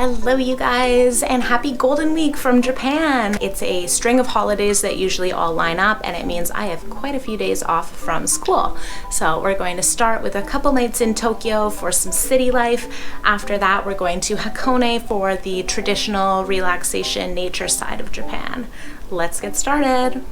Hello you guys, and happy Golden Week from Japan. It's a string of holidays that usually all line up, and it means I have quite a few days off from school. So we're going to start with a couple nights in Tokyo for some city life. After that, we're going to Hakone for the traditional relaxation nature side of Japan. Let's get started.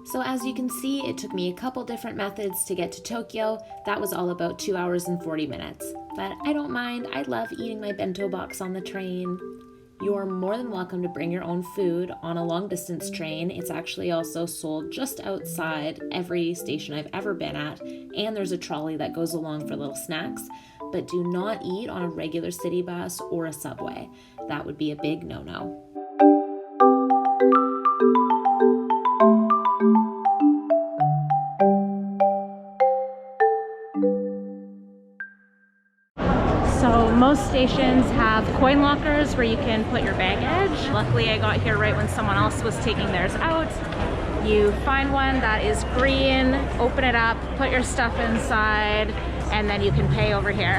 So as you can see, it took me a couple different methods to get to Tokyo. That was all about 2 hours and 40 minutes. But I don't mind, I love eating my bento box on the train. You're more than welcome to bring your own food on a long distance train. It's actually also sold just outside every station I've ever been at, and there's a trolley that goes along for little snacks. But do not eat on a regular city bus or a subway. That would be a big no-no. So most stations have coin lockers where you can put your baggage. Luckily I got here right when someone else was taking theirs out. You find one that is green, open it up, put your stuff inside, and then you can pay over here.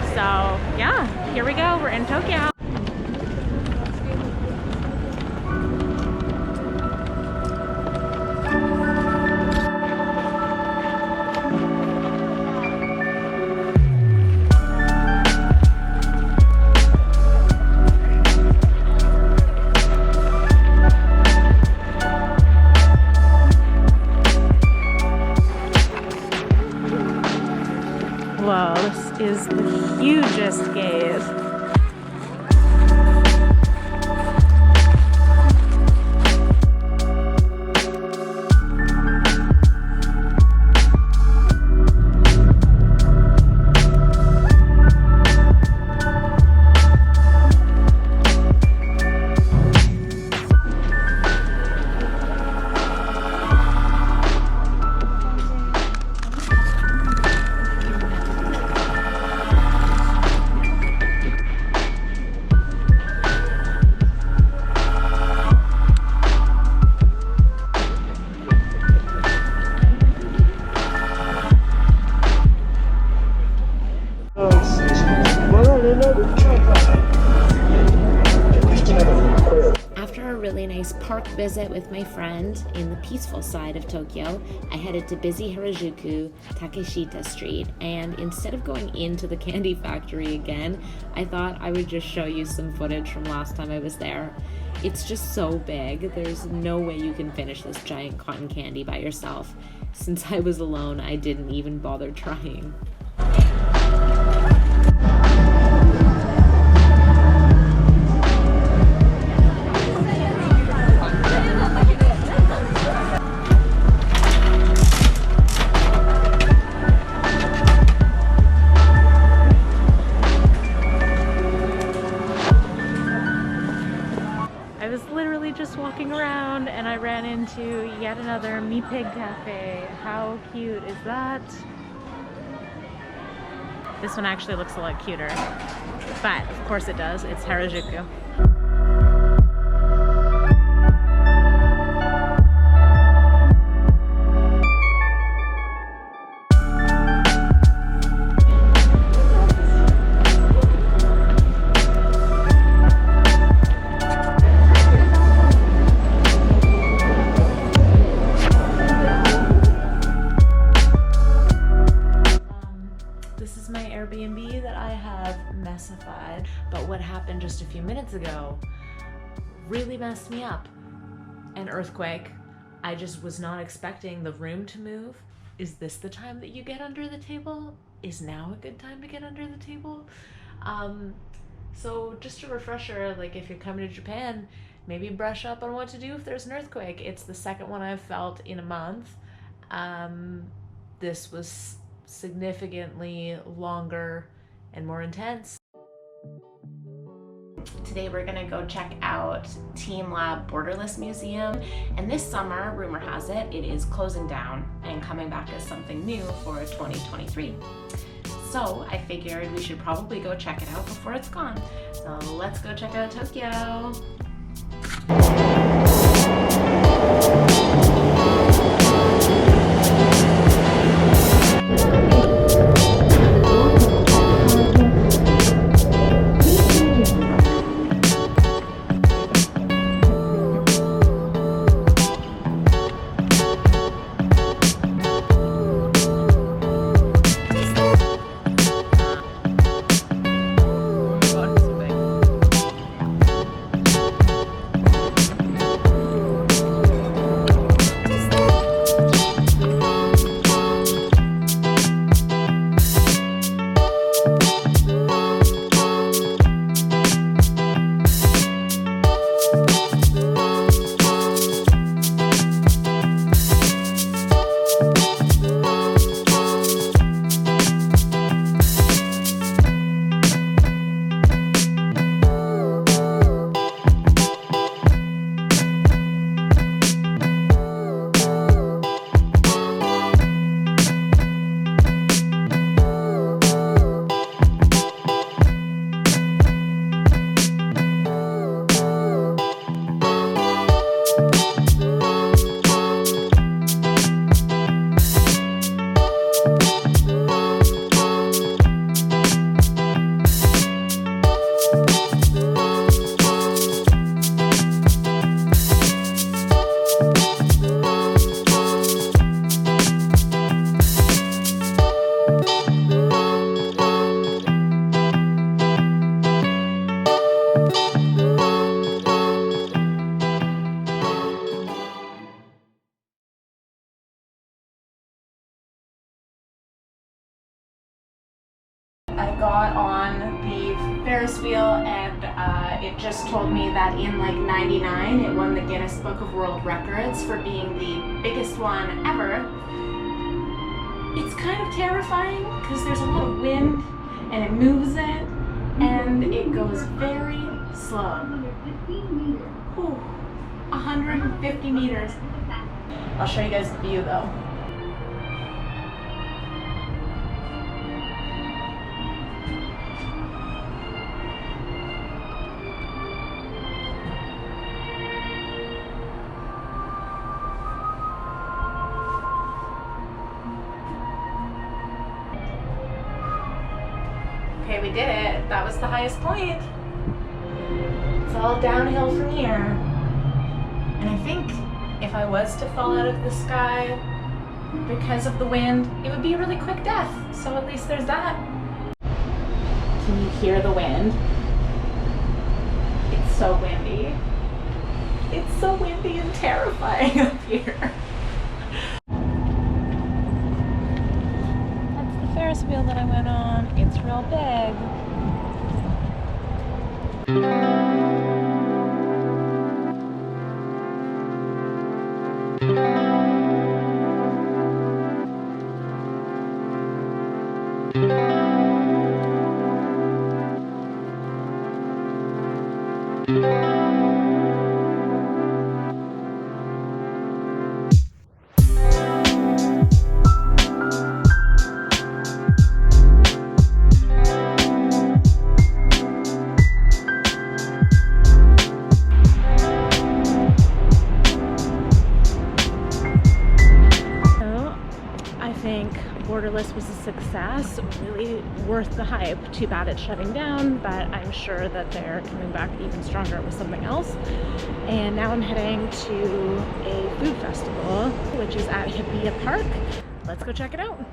So yeah, here we go, we're in Tokyo. Whoa, this is the hugest gate. After a really nice park visit with my friend in the peaceful side of Tokyo, I headed to busy Harajuku, Takeshita Street, and instead of going into the candy factory again, I thought I would just show you some footage from last time I was there. It's just so big, there's no way you can finish this giant cotton candy by yourself. Since I was alone, I didn't even bother trying. Just walking around and I ran into yet another Mipig Cafe. How cute is that? This one actually looks a lot cuter, but of course it does. It's Harajuku. Airbnb that I have messified, but what happened just a few minutes ago really messed me up. An earthquake. I just was not expecting the room to move. Is this the time that you get under the table? Is now a good time to get under the table? So just a refresher, like if you're coming to Japan, maybe brush up on what to do if there's an earthquake. It's the second one I've felt in a month. This was significantly longer and more intense. Today we're gonna go check out Teamlab Borderless Museum, and this summer, rumor has it, it is closing down and coming back as something new for 2023. So I figured we should probably go check it out before it's gone. So let's go check out Tokyo. the Ferris wheel, and it just told me that in like '99 it won the Guinness Book of World Records for being the biggest one ever. It's kind of terrifying because there's a lot of wind and it moves it, and it goes very slow. Ooh, 150 meters. I'll show you guys the view though. Okay, we did it. That was the highest point. It's all downhill from here. And I think if I was to fall out of the sky because of the wind, it would be a really quick death. So at least there's that. Can you hear the wind? It's so windy. It's so windy and terrifying up here. Ferris wheel that I went on. It's real big. Borderless was a success, really worth the hype. Too bad it's shutting down, but I'm sure that they're coming back even stronger with something else. And now I'm heading to a food festival, which is at Hibiya Park. Let's go check it out.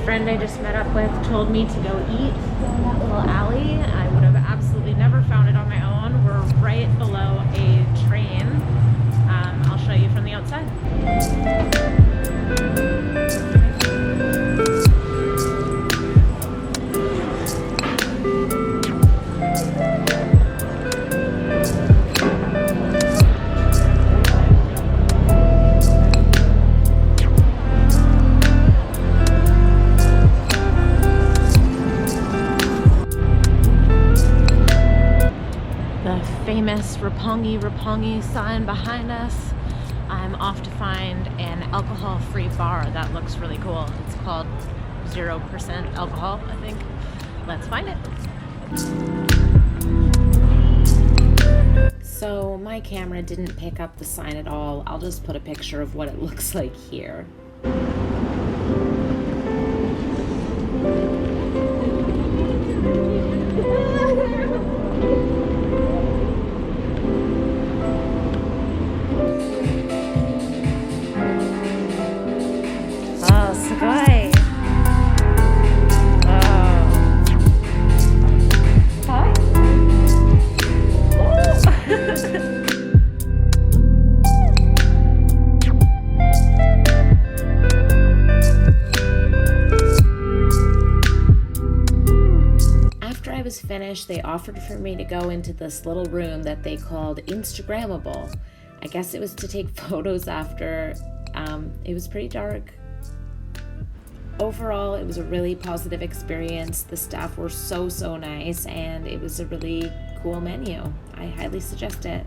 Friend I just met up with told me to go eat down that little alley. I would have absolutely never found it on my own. We're right below a train. I'll show you from the outside. Famous Roppongi sign behind us. I'm off to find an alcohol-free bar that looks really cool. It's called 0% alcohol, I think. Let's find it. So my camera didn't pick up the sign at all. I'll just put a picture of what it looks like here. Oh, sugoi. After I was finished, they offered for me to go into this little room that they called Instagrammable. I guess it was to take photos after. It was pretty dark. Overall, it was a really positive experience. The staff were so nice, and it was a really cool menu. I highly suggest it.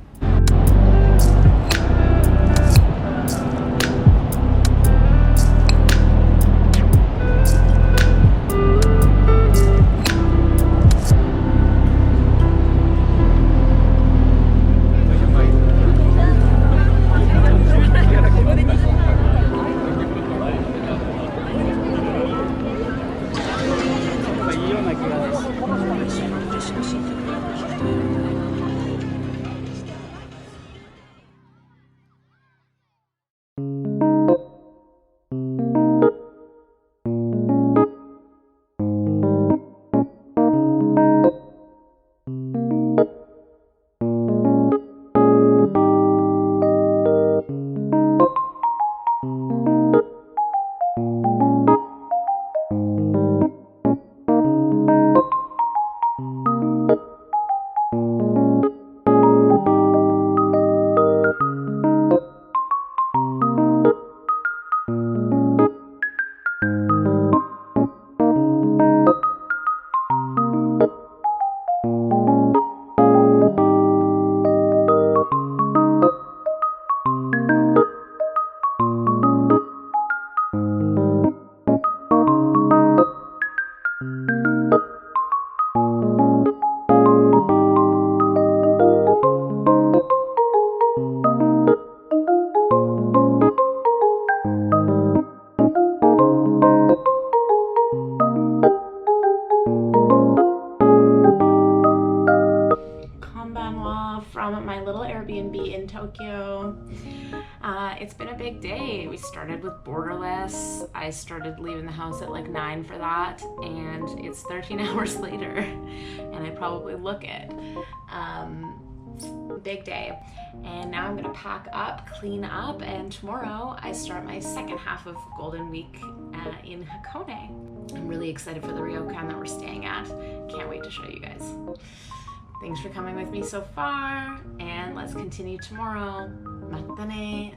From my little Airbnb in Tokyo. It's been a big day. We started with Borderless. I started leaving the house at like 9 for that, and it's 13 hours later, and I probably look it. Big day. And now I'm gonna pack up, clean up, and tomorrow I start my second half of Golden Week in Hakone. I'm really excited for the ryokan that we're staying at. Can't wait to show you guys. Thanks for coming with me so far, and let's continue tomorrow. Mata ne!